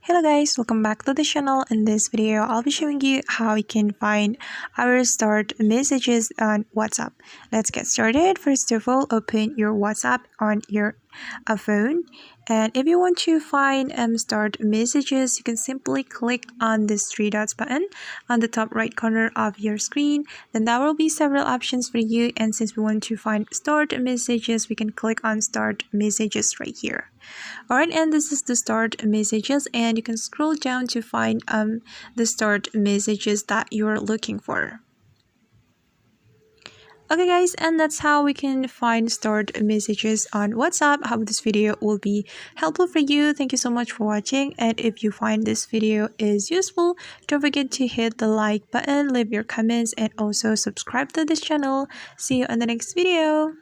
Hello guys, welcome back to the channel. In this video, I'll be showing you how we can find our stored messages on WhatsApp. Let's get started. First of all, open your WhatsApp on your phone. And if you want to find stored messages, you can simply click on this three dots button on the top right corner of your screen. Then there will be several options for you. And since we want to find stored messages, we can click on stored messages right here. Alright, and this is the stored messages, and you can scroll down to find the stored messages that you're looking for. Okay guys, and that's how we can find stored messages on WhatsApp. I hope this video will be helpful for you. Thank you so much for watching, and if you find this video is useful, don't forget to hit the like button, leave your comments, and also subscribe to this channel. See you on the next video.